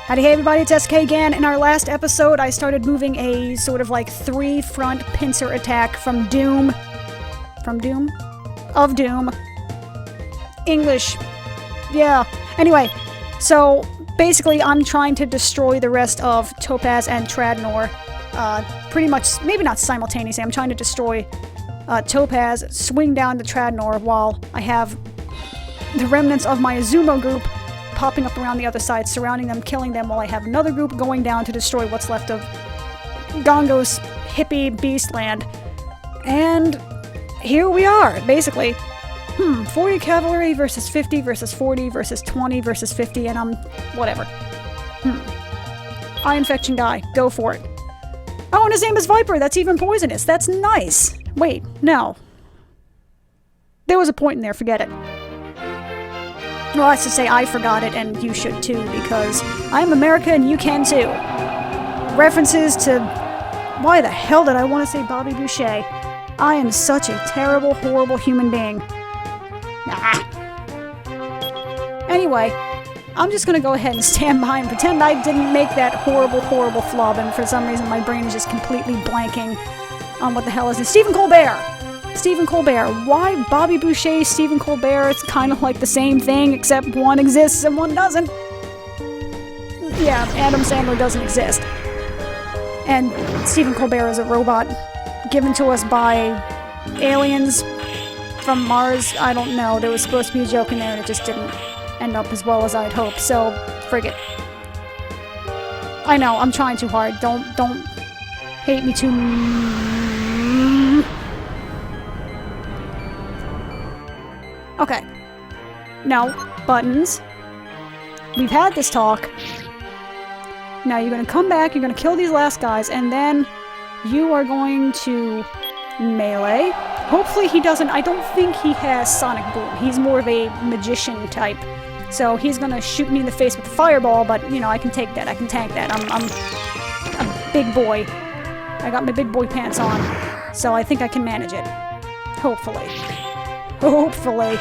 Howdy, hey everybody, it's SK again. In our last episode, I started moving a sort of like 3-front pincer attack from Doom. From Doom? Of Doom. English. Yeah. Anyway, so basically I'm trying to destroy the rest of Topaz and Tradnor. Pretty much, maybe not simultaneously, I'm trying to destroy Topaz, swing down to Tradnor while I have the remnants of my Azumo group popping up around the other side, surrounding them, killing them, while I have another group going down to destroy what's left of Gongo's hippie beastland. And here we are, basically. 40 cavalry versus 50 versus 40 versus 20 versus 50, and I'm... whatever. Eye infection guy, go for it. Oh, and his name is Viper, that's even poisonous, that's nice. Wait, no. There was a point in there, forget it. Well, I should say I forgot it, and you should too, because I'm America and you can too. References to... why the hell did I want to say Bobby Boucher? I am such a terrible, horrible human being. Anyway, I'm just gonna go ahead and stand by and pretend I didn't make that horrible, horrible flub, and for some reason my brain is just completely blanking on what the hell is it. Stephen Colbert! Stephen Colbert. Why Bobby Boucher, Stephen Colbert? It's kind of like the same thing, except one exists and one doesn't. Yeah, Adam Sandler doesn't exist. And Stephen Colbert is a robot given to us by aliens from Mars. I don't know. There was supposed to be a joke in there and it just didn't end up as well as I'd hoped, so frig it. I know, I'm trying too hard. Don't hate me too Okay. Now, buttons. We've had this talk. Now you're gonna come back, you're gonna kill these last guys, and then you are going to melee. Hopefully he doesn't... I don't think he has Sonic Boom. He's more of a magician type. So he's gonna shoot me in the face with a fireball, but, you know, I can take that. I can tank that. I'm a big boy. I got my big boy pants on. So I think I can manage it. Hopefully. Hopefully.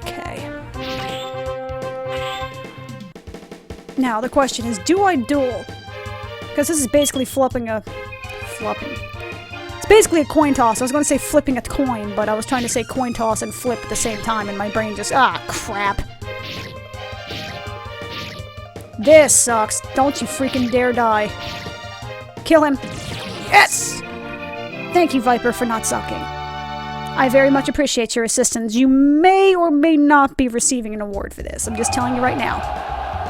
Okay. Now, the question is, do I duel? Because this is basically flipping. It's basically a coin toss. I was going to say flipping a coin, but I was trying to say coin toss and flip at the same time, and my brain just... ah, crap. This sucks. Don't you freaking dare die. Kill him. Yes! Thank you, Viper, for not sucking. I very much appreciate your assistance. You may or may not be receiving an award for this. I'm just telling you right now.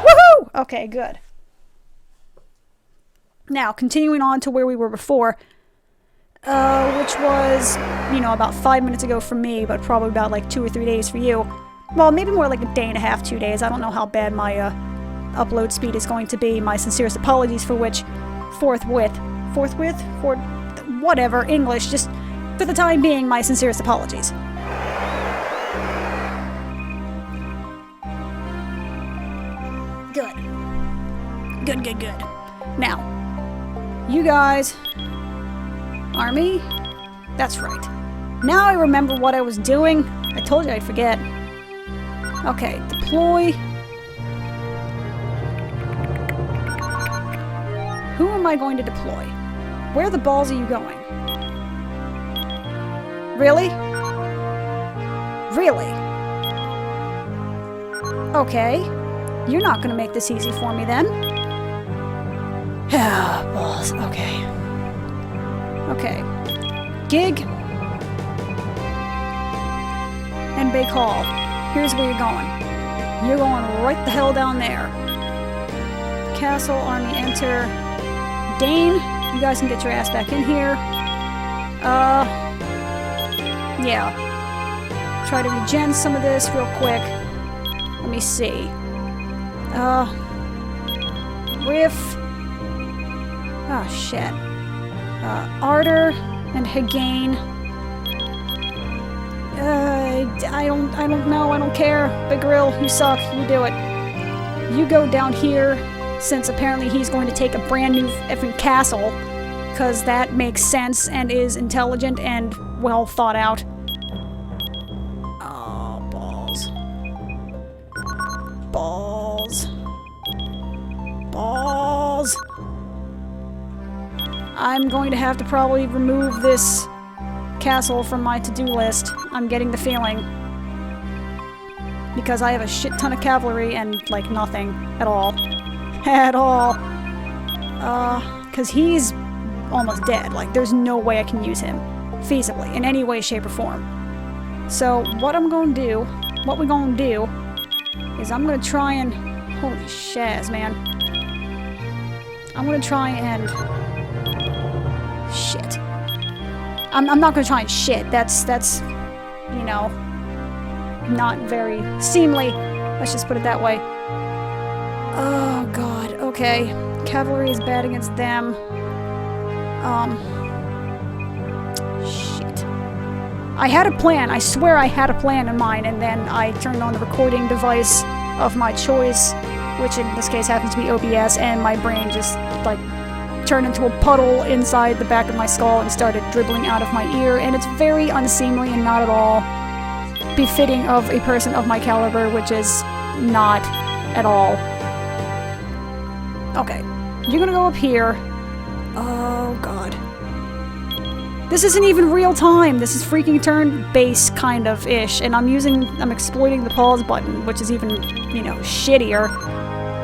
Woohoo! Okay, good. Now, continuing on to where we were before, which was, you know, about 5 minutes ago for me, but probably about like 2 or 3 days for you. Well, maybe more like a day and a half, 2 days. I don't know how bad my upload speed is going to be. My sincerest apologies for which, forthwith, whatever, English, just for the time being, my sincerest apologies. Good. Good. Now, you guys... Army? That's right. Now I remember what I was doing. I told you I'd forget. Okay, deploy. Who am I going to deploy? Where the balls are you going? Really? Really? Okay. You're not gonna make this easy for me then. Ah, balls. Okay. Okay. Gig. And Bay Call. Here's where you're going. You're going right the hell down there. Castle, Army, enter. Dane, you guys can get your ass back in here. Yeah. Try to regen some of this real quick. Let me see. With... oh, shit. Ardor and Hagain. I don't know, I don't care. Big Grill, you suck, you do it. You go down here, since apparently he's going to take a brand new effing castle, because that makes sense and is intelligent and well thought out. Oh, balls. I'm going to have to probably remove this castle from my to-do list. I'm getting the feeling. Because I have a shit ton of cavalry and, like, nothing. At all. At all. Because he's almost dead. Like, there's no way I can use him. Feasibly. In any way, shape, or form. So, what we're gonna do, is I'm gonna try and... Holy shaz, man. I'm gonna try and... Shit. I'm not gonna try and shit. That's, you know, not very seemly. Let's just put it that way. Oh, God. Okay. Cavalry is bad against them. Shit. I had a plan. I swear I had a plan in mind, and then I turned on the recording device of my choice, which in this case happens to be OBS, and my brain just, like, turned into a puddle inside the back of my skull and started dribbling out of my ear, and it's very unseemly and not at all befitting of a person of my caliber, which is not at all. Okay, you're gonna go up here. Oh, God. This isn't even real time. This is freaking turn-based kind of-ish, and I'm exploiting the pause button, which is even, you know, shittier.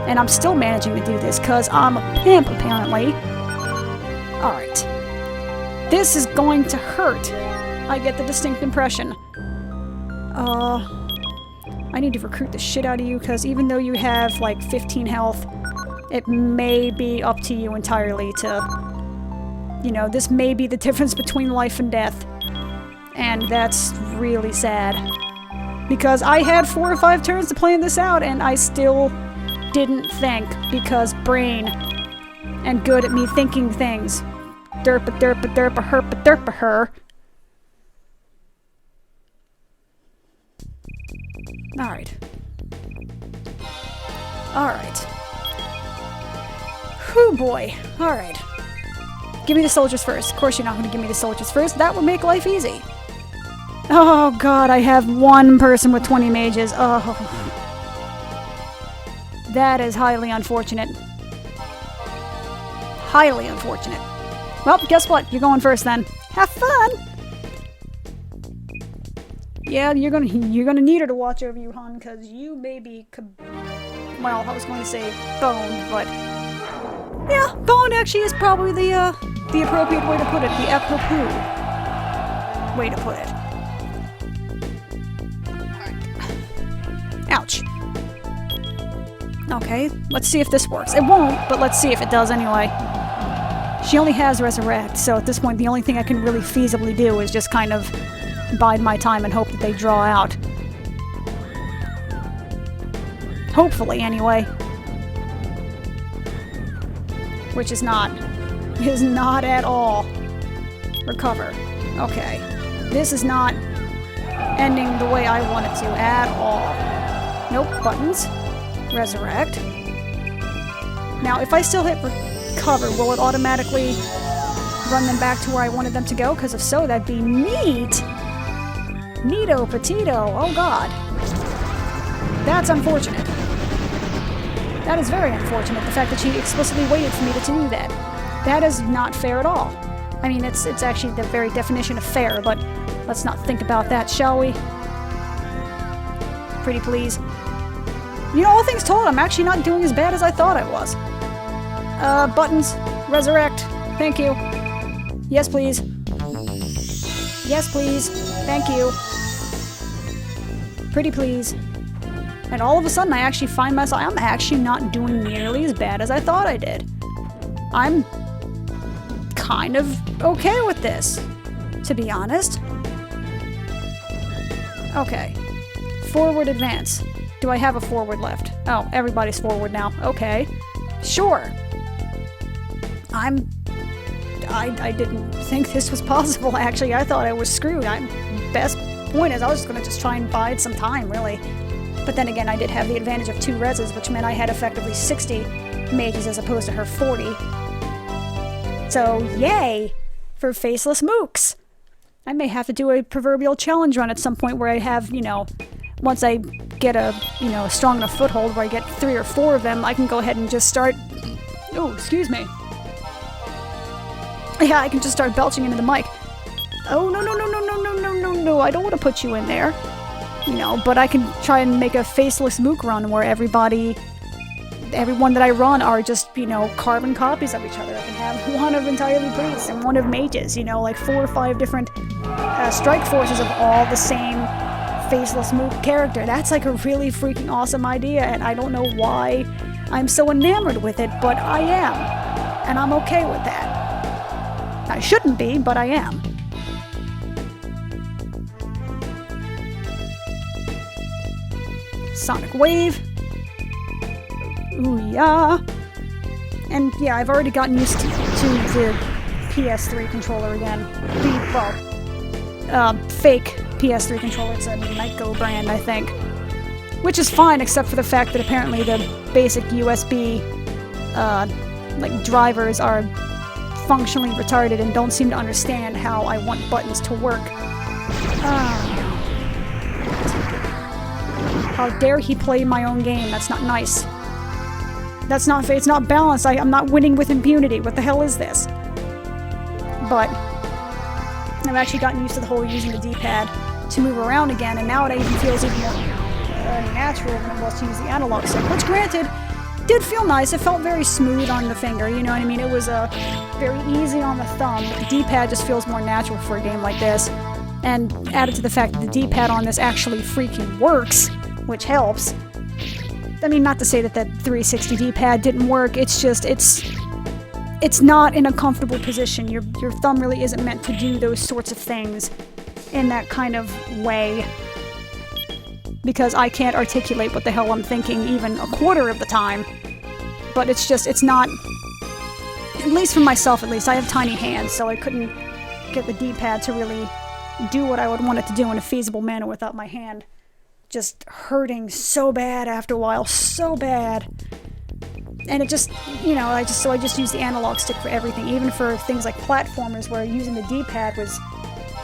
And I'm still managing to do this, because I'm a pimp, apparently. Alright. This is going to hurt. I get the distinct impression. I need to recruit the shit out of you, because even though you have, like, 15 health, it may be up to you entirely to... You know, this may be the difference between life and death. And that's really sad. Because I had 4 or 5 turns to plan this out, and I still didn't think, because brain and good at me thinking things. Derpa derpa derpa herpa derpa her. Alright. Alright. Whew boy. Alright. Give me the soldiers first. Of course you're not going to give me the soldiers first. That would make life easy. Oh god, I have 1 person with 20 mages. Oh. That is highly unfortunate. Highly unfortunate. Well, guess what? You're going first then. Have fun! Yeah, you're gonna need her to watch over you, hon, because you may be well, I was going to say boned, but... Yeah, boned actually is probably the appropriate way to put it. The apropos way to put it. Ouch. Okay, let's see if this works. It won't, but let's see if it does anyway. She only has Resurrect, so at this point the only thing I can really feasibly do is just kind of bide my time and hope that they draw out. Hopefully, anyway. Which is not at all. Recover. Okay. This is not ending the way I want it to at all. Nope, buttons. Resurrect. Now, if I still hit recover, will it automatically run them back to where I wanted them to go? Because if so, that'd be neat. Neato Petito. Oh god. That's unfortunate. That is very unfortunate, the fact that she explicitly waited for me to do that. That is not fair at all. I mean, it's actually the very definition of fair, but let's not think about that, shall we? Pretty please. You know, all things told, I'm actually not doing as bad as I thought I was. Buttons. Resurrect. Thank you. Yes, please. Yes, please. Thank you. Pretty please. And all of a sudden I actually find myself, I'm actually not doing nearly as bad as I thought I did. I'm kind of okay with this, to be honest. Okay. Forward advance. Do I have a forward left? Oh, everybody's forward now. Okay. Sure. I didn't think this was possible, actually. I thought I was screwed. Best point is I was just gonna try and bide some time, really. But then again, I did have the advantage of 2 reses, which meant I had effectively 60 mages as opposed to her 40. So, yay! For faceless mooks! I may have to do a proverbial challenge run at some point where I have, you know, once I get a, you know, strong enough foothold where I get 3 or 4 of them, I can go ahead and just start... Oh, excuse me. Yeah, I can just start belching into the mic. Oh, no, no, no, no, no, no, no, no, no, I don't want to put you in there. You know, but I can try and make a faceless mook run where everyone that I run are just, you know, carbon copies of each other. I can have one of entirely priests and one of mages, you know, like 4 or 5 different strike forces of all the same faceless mook character. That's like a really freaking awesome idea, and I don't know why I'm so enamored with it, but I am. And I'm okay with that. I shouldn't be, but I am. Sonic Wave. Ooh, yeah. And yeah, I've already gotten used to the PS3 controller again. Fake PS3 controller. It's a Nyko brand, I think. Which is fine, except for the fact that apparently the basic USB drivers are functionally retarded and don't seem to understand how I want buttons to work. How dare he play my own game? That's not nice. That's not fair. It's not balanced. I'm not winning with impunity. What the hell is this? But I've actually gotten used to the whole using the D-pad to move around again, and now it even feels even more natural than it was to use the analog stick, which granted did feel nice. It felt very smooth on the finger, you know what I mean? It was very easy on the thumb, but the D-pad just feels more natural for a game like this. And added to the fact that the D-pad on this actually freaking works, which helps. I mean, not to say that 360 D-pad didn't work, it's just, it's not in a comfortable position. Your thumb really isn't meant to do those sorts of things in that kind of way. Because I can't articulate what the hell I'm thinking even a quarter of the time. But it's just, it's not, at least for myself at least, I have tiny hands, so I couldn't get the D-pad to really do what I would want it to do in a feasible manner without my hand just hurting so bad after a while, so bad. And it just, you know, I just use the analog stick for everything, even for things like platformers where using the D-pad was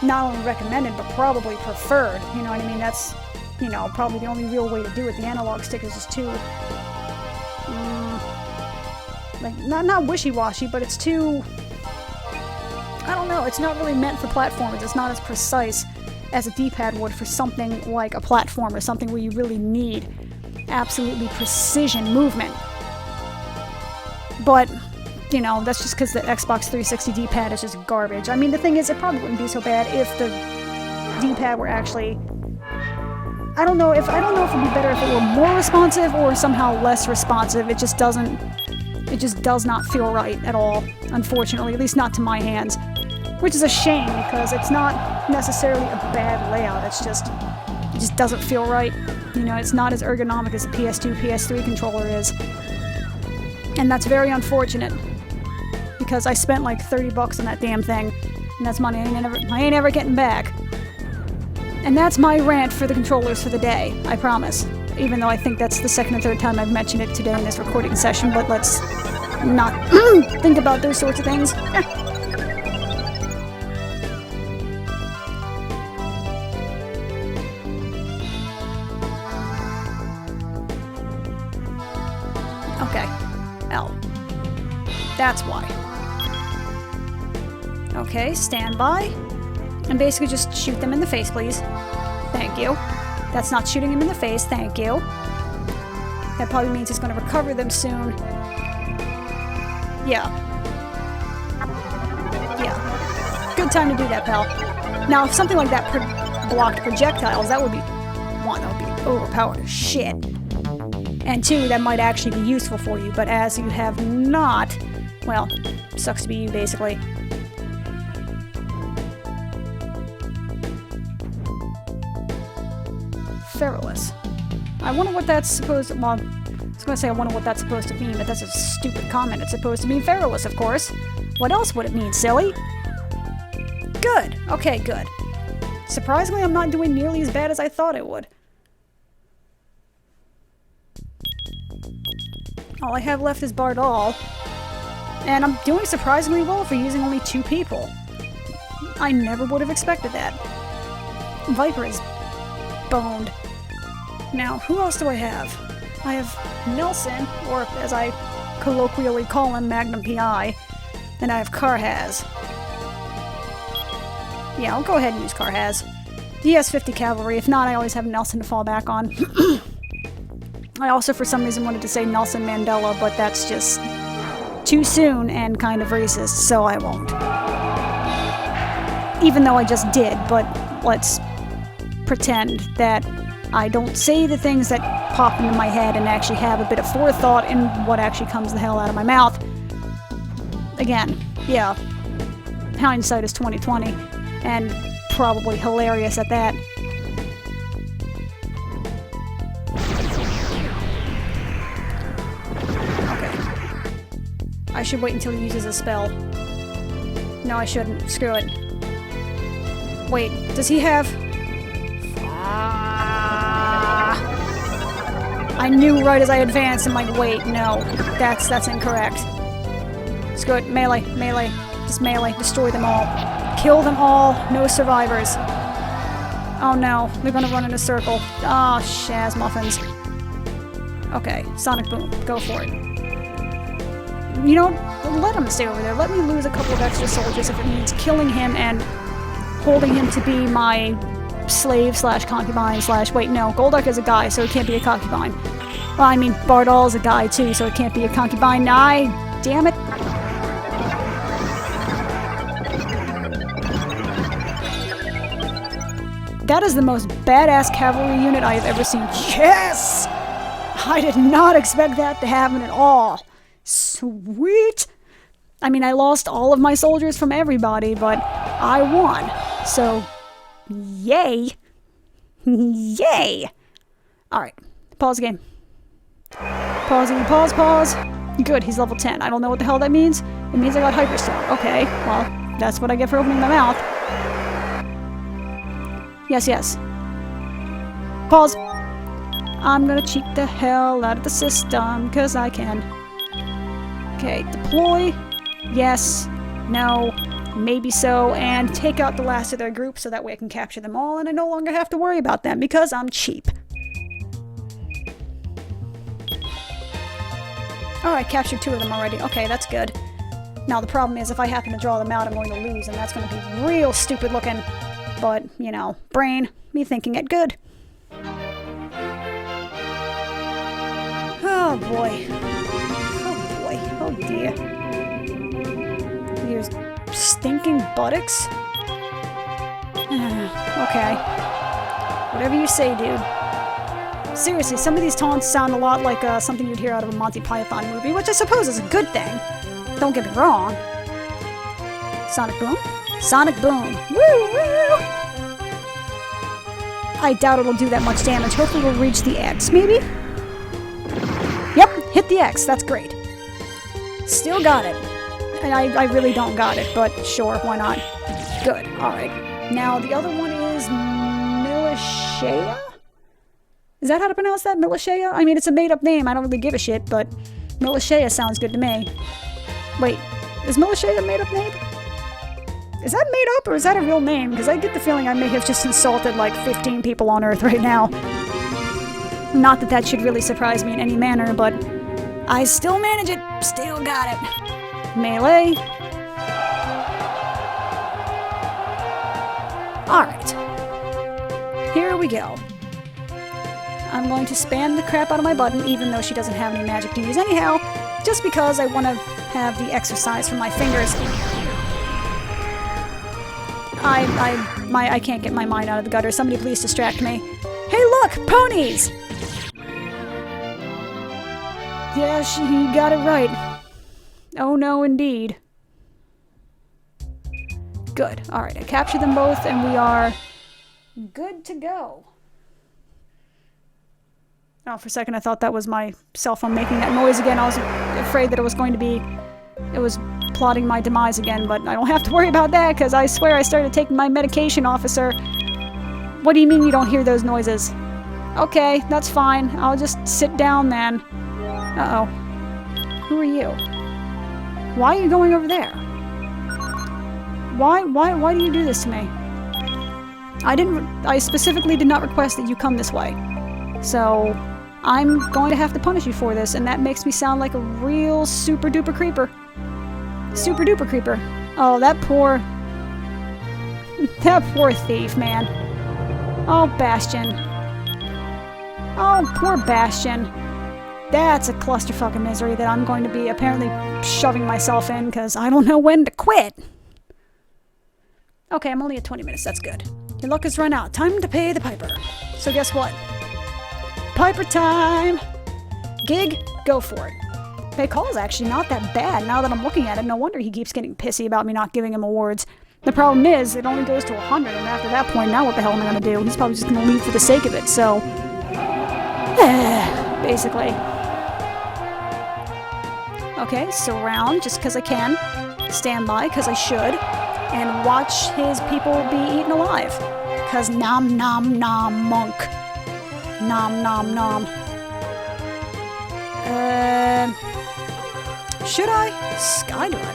not only recommended, but probably preferred. You know what I mean? That's, you know, probably the only real way to do it. The analog stick is just too, like, not wishy-washy, but it's too, I don't know, it's not really meant for platformers. It's not as precise as a D-pad would for something like a platformer, something where you really need absolutely precision movement. But, you know, that's just because the Xbox 360 D-pad is just garbage. I mean, the thing is, it probably wouldn't be so bad if the D-pad were actually, I don't know if it'd be better if it were more responsive or somehow less responsive. It just does not feel right at all, unfortunately, at least not to my hands. Which is a shame, because it's not necessarily a bad layout, it just doesn't feel right. You know, it's not as ergonomic as a PS2, PS3 controller is. And that's very unfortunate, because I spent like $30 on that damn thing, and that's money I ain't ever getting back. And that's my rant for the controllers for the day, I promise. Even though I think that's the second or third time I've mentioned it today in this recording session, but let's not think about those sorts of things. Okay. L. That's why. Okay, stand by. And basically just shoot them in the face, please. Thank you. That's not shooting him in the face, thank you. That probably means he's going to recover them soon. Yeah. Yeah. Good time to do that, pal. Now, if something like that blocked projectiles, that would be... one, that would be overpowered as shit. And two, that might actually be useful for you, but as you have not... well, sucks to be you, basically. Feralus. I wonder what that's supposed to... well, I was going to say I wonder what that's supposed to mean, but that's a stupid comment. It's supposed to mean Feralus, of course. What else would it mean, silly? Good. Okay, good. Surprisingly, I'm not doing nearly as bad as I thought it would. All I have left is Bardal, and I'm doing surprisingly well for using only 2 people. I never would have expected that. Viper is boned. Now, who else do I have? I have Nelson, or as I colloquially call him, Magnum PI, and I have Karhaz. Yeah, I'll go ahead and use Carhaz. He has 50 cavalry. If not, I always have Nelson to fall back on. I also, for some reason, wanted to say Nelson Mandela, but that's just too soon and kind of racist, so I won't. Even though I just did, but let's pretend that I don't say the things that pop into my head and actually have a bit of forethought in what actually comes the hell out of my mouth. Again, yeah, hindsight is 20/20, and probably hilarious at that. Okay. I should wait until he uses a spell. No, I shouldn't. Screw it. Wait, does he have... I knew right as I advanced, I'm like, wait, no. That's incorrect. Screw it. Melee. Melee. Just melee. Destroy them all. Kill them all. No survivors. Oh no. They're gonna run in a circle. Oh, Shaz muffins. Okay. Sonic Boom. Go for it. You know, let him stay over there. Let me lose a couple of extra soldiers if it means killing him and holding him to be my slave slash concubine slash... Wait, no. Golduck is a guy, so it can't be a concubine. Well, I mean, Bardol is a guy too, so it can't be a concubine. Damn it. That is the most badass cavalry unit I have ever seen. Yes! I did not expect that to happen at all. Sweet! I mean, I lost all of my soldiers from everybody, but I won. So, yay. Yay! Alright, pause the game. Pause. Good, he's level 10. I don't know what the hell that means. It means I got Hyperstorm. Okay, well, that's what I get for opening my mouth. Yes. Pause. I'm gonna cheat the hell out of the system, because I can. Okay, deploy. Yes. No. Maybe so. And take out the last of their group so that way I can capture them all and I no longer have to worry about them because I'm cheap. Alright, captured 2 of them already. Okay, that's good. Now the problem is if I happen to draw them out, I'm going to lose and that's going to be real stupid looking. But, you know, brain, me thinking it good. Oh boy. Oh dear. Here's stinking buttocks? Okay. Whatever you say, dude. Seriously, some of these taunts sound a lot like something you'd hear out of a Monty Python movie, which I suppose is a good thing. Don't get me wrong. Sonic Boom? Sonic Boom. Woo! I doubt it'll do that much damage. Hopefully we'll reach the X, maybe? Yep, hit the X. That's great. Still got it. And I really don't got it, but sure, why not? Good, alright. Now, the other one is Milishea? Is that how to pronounce that? Milishea? I mean, it's a made-up name. I don't really give a shit, but Milishea sounds good to me. Wait, is Milishea a made-up name? Is that made up, or is that a real name? Because I get the feeling I may have just insulted like 15 people on Earth right now. Not that that should really surprise me in any manner, but I still manage it. Still got it. Melee. Alright. Here we go. I'm going to spam the crap out of my button, even though she doesn't have any magic to use anyhow, just because I want to have the exercise for my fingers. I can't get my mind out of the gutter. Somebody please distract me. Hey look! Ponies! Yeah, he got it right. Oh no, indeed. Good. Alright, I captured them both and we are good to go. Oh, for a second I thought that was my cell phone making that noise again. I was afraid that it was going to be... It was plotting my demise again, but I don't have to worry about that because I swear I started taking my medication, officer. What do you mean you don't hear those noises? Okay, that's fine. I'll just sit down then. Uh-oh. Who are you? Why are you going over there? Why do you do this to me? I specifically did not request that you come this way. So, I'm going to have to punish you for this, and that makes me sound like a real super-duper creeper. Super-duper creeper. Oh, that poor... That poor thief, man. Oh, Bastion. Oh, poor Bastion. That's a clusterfuck of misery that I'm going to be apparently shoving myself in because I don't know when to quit. Okay, I'm only at 20 minutes. That's good. Your luck has run out. Time to pay the piper. So guess what? Piper time! Gig, go for it. Hey, Call's actually not that bad now that I'm looking at it. No wonder he keeps getting pissy about me not giving him awards. The problem is, it only goes to 100, and after that point, now what the hell am I gonna do? He's probably just gonna leave for the sake of it, so... basically. Okay, surround, just because I can. Stand by, because I should. And watch his people be eaten alive. Because nom nom nom monk. Nom nom nom. Should I? Skydiver.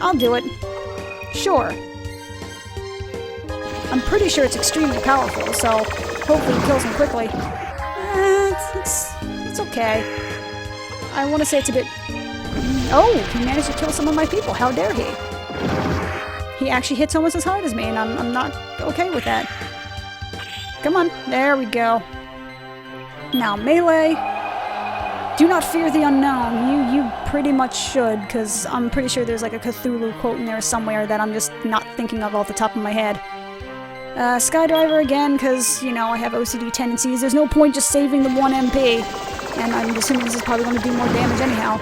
I'll do it. Sure. I'm pretty sure it's extremely powerful, so hopefully it kills him quickly. It's okay. I want to say it's a bit... Oh, he managed to kill some of my people. How dare he? He actually hits almost as hard as me, and I'm not okay with that. Come on. There we go. Now, melee. Do not fear the unknown. You pretty much should, because I'm pretty sure there's like a Cthulhu quote in there somewhere that I'm just not thinking of off the top of my head. Skydiver again, because, you know, I have OCD tendencies. There's no point just saving the 1 MP. And I'm assuming this is probably going to do more damage anyhow.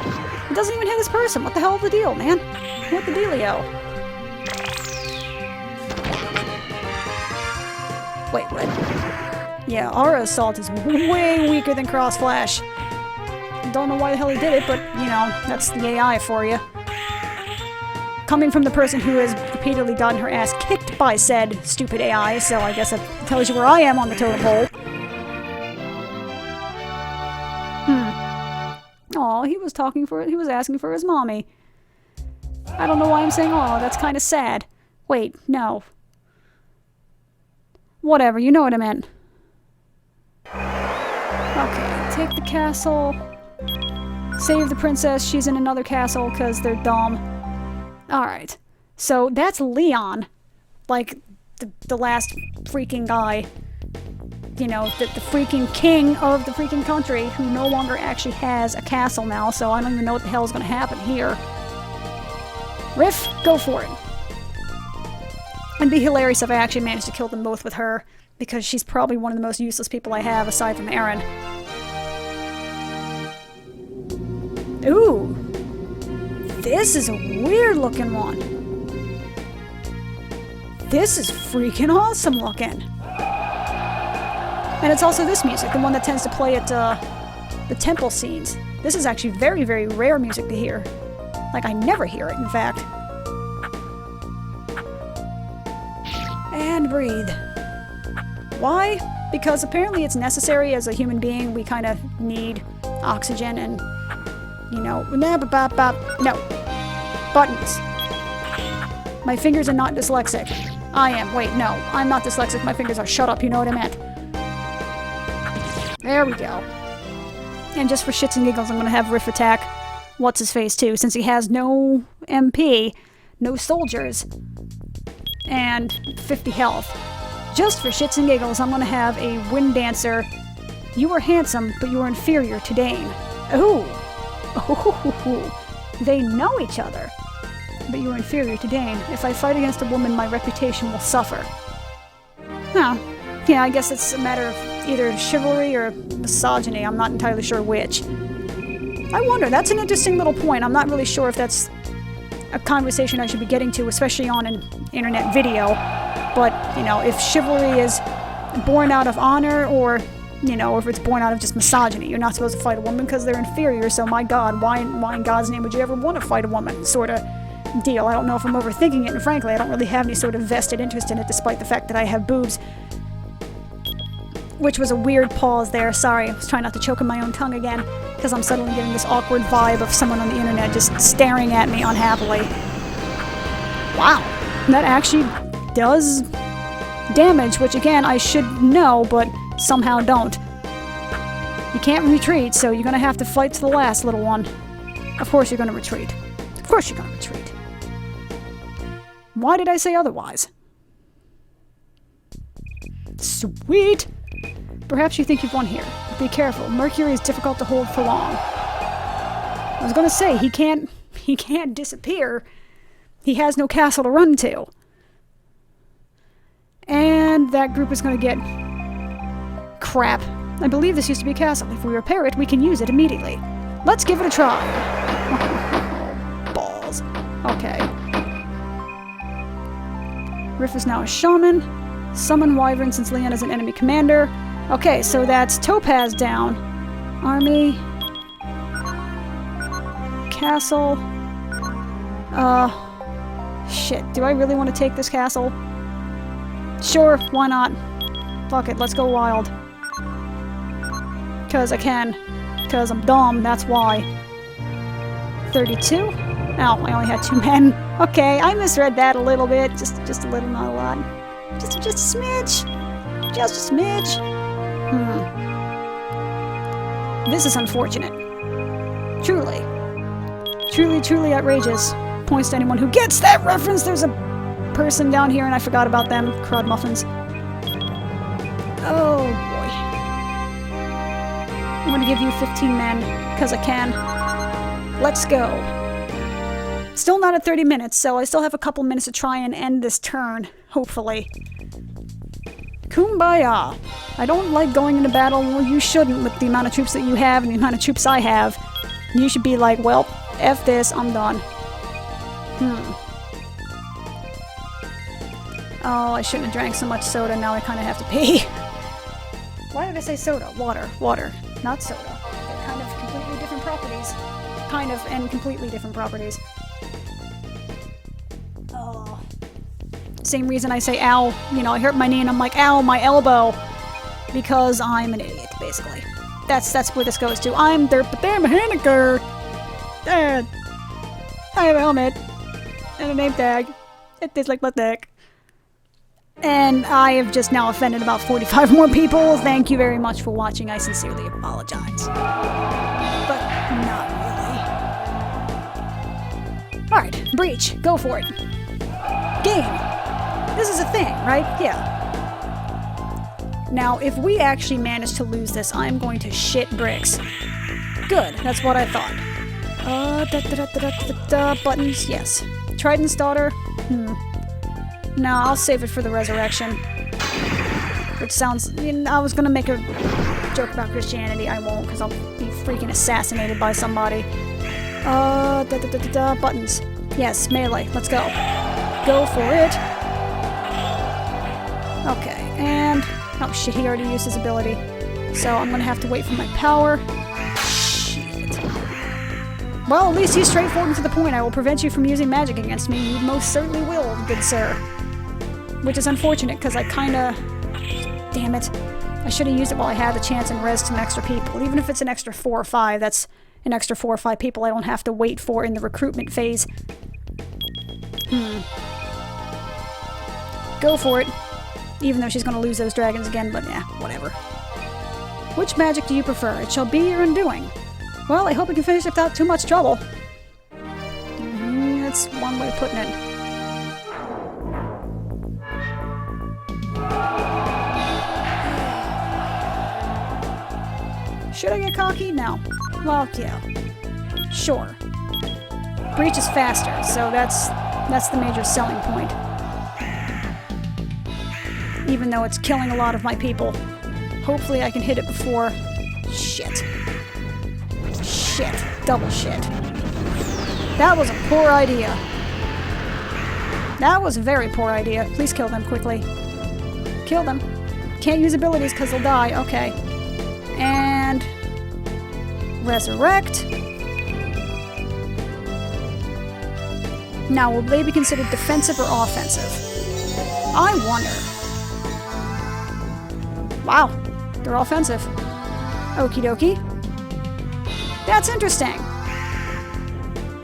It doesn't even hit this person. What the hell is the deal, man? What the dealio? Wait, what? Yeah, Aura Assault is way weaker than Cross Flash. Don't know why the hell he did it, but, you know, that's the AI for you. Coming from the person who has repeatedly gotten her ass kicked by said stupid AI, so I guess that tells you where I am on the totem pole. Aw, he was asking for his mommy. I don't know why I'm saying aw, that's kind of sad. Wait, no. Whatever, you know what I meant. Okay, take the castle. Save the princess, she's in another castle because they're dumb. Alright, so that's Leon. Like, the last freaking guy. You know, the freaking king of the freaking country who no longer actually has a castle now, so I don't even know what the hell is going to happen here. Riff, go for it. It'd be hilarious if I actually managed to kill them both with her, because she's probably one of the most useless people I have aside from Aaron. Ooh! This is a weird looking one. This is freaking awesome looking. And it's also this music, the one that tends to play at the temple scenes. This is actually very, very rare music to hear. Like, I never hear it, in fact. And breathe. Why? Because apparently it's necessary as a human being. We kind of need oxygen and, you know, no. Buttons. My fingers are not dyslexic. I am. Wait, no. I'm not dyslexic. My fingers are. Shut up, you know what I meant. There we go. And just for shits and giggles, I'm going to have Riff attack What's-His-Face too, since he has no MP, no soldiers, and 50 health. Just for shits and giggles, I'm going to have a Wind Dancer. You are handsome, but you are inferior to Dane. Ooh. Ooh. They know each other, but you are inferior to Dane. If I fight against a woman, my reputation will suffer. Huh. Yeah, I guess it's a matter of either chivalry or misogyny. I'm not entirely sure which. I wonder, that's an interesting little point. I'm not really sure if that's a conversation I should be getting to, especially on an internet video. But, you know, if chivalry is born out of honor or, you know, or if it's born out of just misogyny. You're not supposed to fight a woman because they're inferior, so my god, why in God's name would you ever want to fight a woman? Sort of deal. I don't know if I'm overthinking it, and frankly, I don't really have any sort of vested interest in it, despite the fact that I have boobs. Which was a weird pause there. Sorry, I was trying not to choke on my own tongue again, because I'm suddenly getting this awkward vibe of someone on the internet just staring at me unhappily. Wow. That actually does damage, which again, I should know, but somehow don't. You can't retreat, so you're gonna have to fight to the last, little one. Of course you're gonna retreat. Of course you're gonna retreat. Why did I say otherwise? Sweet! Perhaps you think you've won here. Be careful. Mercury is difficult to hold for long. I was gonna say, he can't disappear. He has no castle to run to. And that group is gonna get... crap. I believe this used to be a castle. If we repair it, we can use it immediately. Let's give it a try. Balls. Okay. Riff is now a shaman. Summon Wyvern since Leon is an enemy commander. Okay, so that's Topaz down. Army. Castle. Shit. Do I really want to take this castle? Sure, why not? Fuck it, let's go wild. Because I can. Because I'm dumb, that's why. 32? Oh, I only had 2 men. Okay, I misread that a little bit. Just a little, not a lot. Just a smidge. Just a smidge. This is unfortunate. Truly. Truly outrageous. Points to anyone who gets that reference. There's a person down here and I forgot about them. Crud muffins. Oh boy. I'm gonna give you 15 men, because I can. Let's go. Still not at 30 minutes, so I still have a couple minutes to try and end this turn, hopefully. Kumbaya! I don't like going into battle. Well, you shouldn't with the amount of troops that you have and the amount of troops I have. You should be like, well, F this, I'm done. Oh, I shouldn't have drank so much soda, now I kind of have to pee. Why did I say soda? Water. Water, not soda. They're kind of completely different properties. Kind of, and completely different properties. Oh. Same reason I say ow. You know, I hurt my knee and I'm like, ow, my elbow. Because I'm an idiot, basically. That's where this goes to. I'm the damn Hanniker. Dad. I have a helmet. And a name tag. It tastes like my dick. And I have just now offended about 45 more people. Thank you very much for watching. I sincerely apologize. But not really. Alright, breach. Go for it. Game. This is a thing, right? Yeah. Now, if we actually manage to lose this, I'm going to shit bricks. Good, that's what I thought. Buttons, yes. Trident's daughter? No, I'll save it for the resurrection. Which sounds... I was gonna make a joke about Christianity. I won't, because I'll be freaking assassinated by somebody. Buttons. Yes, melee. Let's go. Go for it. Okay, and... oh shit, he already used his ability. So I'm gonna have to wait for my power. Shit. Well, at least he's straightforward and to the point. I will prevent you from using magic against me. You most certainly will, good sir. Which is unfortunate, because I kinda... damn it. I should have used it while I had the chance and res some extra people. Even if it's an extra 4 or 5, that's an extra 4 or 5 people I don't have to wait for in the recruitment phase. Go for it. Even though she's gonna lose those dragons again, but yeah, whatever. Which magic do you prefer? It shall be your undoing. Well, I hope we can finish without too much trouble. That's one way of putting it. Should I get cocky? No. Well, yeah. Sure. Breach is faster, so that's the major selling point. Even though it's killing a lot of my people. Hopefully I can hit it before... shit. Shit. Double shit. That was a poor idea. That was a very poor idea. Please kill them quickly. Kill them. Can't use abilities because they'll die. Okay. And... resurrect. Now, will they be considered defensive or offensive? I wonder. Wow, they're offensive. Okie dokie. That's interesting.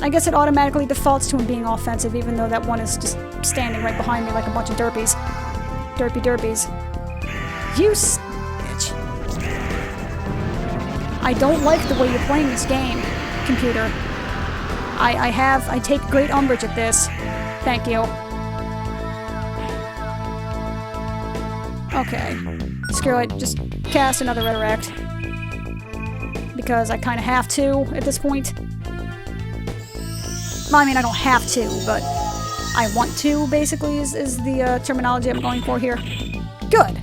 I guess it automatically defaults to him being offensive, even though that one is just standing right behind me like a bunch of derpies. Derpies. You bitch. I don't like the way you're playing this game, computer. I take great umbrage at this. Thank you. Okay. Screw it, just cast another Resurrect. Because I kind of have to at this point. Well, I mean, I don't have to, but I want to, basically, is the terminology I'm going for here. Good.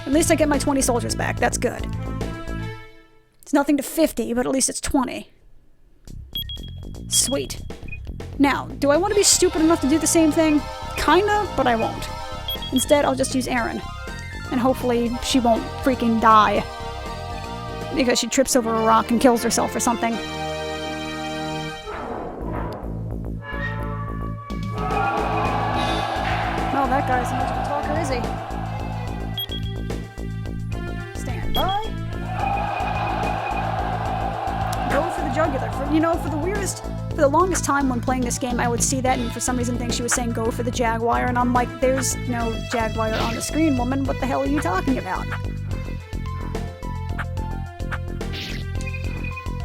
At least I get my 20 soldiers back. That's good. It's nothing to 50, but at least it's 20. Sweet. Now, do I want to be stupid enough to do the same thing? Kinda, but I won't. Instead, I'll just use Erin. And hopefully she won't freaking die. Because she trips over a rock and kills herself or something. Well, that guy's not much of a talker, is he? Stand by. Go for the jugular. For the longest time when playing this game, I would see that and for some reason think she was saying go for the jaguar, and I'm like, there's no jaguar on the screen, woman. What the hell are you talking about?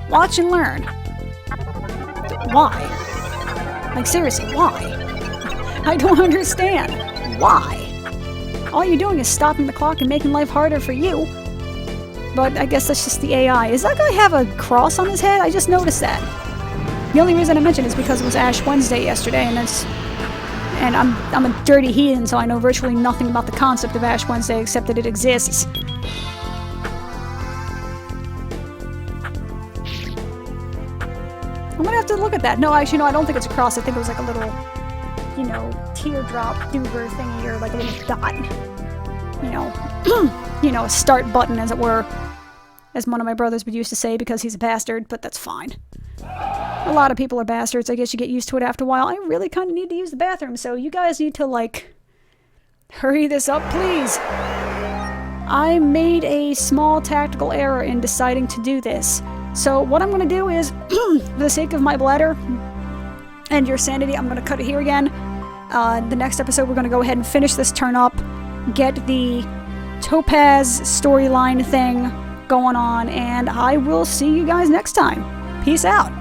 Watch and learn. Why? Like, seriously, why? I don't understand. Why? All you're doing is stopping the clock and making life harder for you. But I guess that's just the AI. Does that guy have a cross on his head? I just noticed that. The only reason I mentioned it is because it was Ash Wednesday yesterday, and I'm a dirty heathen, so I know virtually nothing about the concept of Ash Wednesday except that it exists. I'm gonna have to look at that. No, actually, no, I don't think it's a cross. I think it was like a little, you know, teardrop doober thingy, or like a little dot. You know, you know, a start button, as it were. As one of my brothers would used to say, because he's a bastard, but that's fine. A lot of people are bastards. I guess you get used to it after a while. I really kind of need to use the bathroom, so you guys need to, like, hurry this up, please. I made a small tactical error in deciding to do this. So what I'm going to do is, for the sake of my bladder and your sanity, I'm going to cut it here again. The next episode, we're going to go ahead and finish this turn up, get the Topaz storyline thing going on, and I will see you guys next time. Peace out.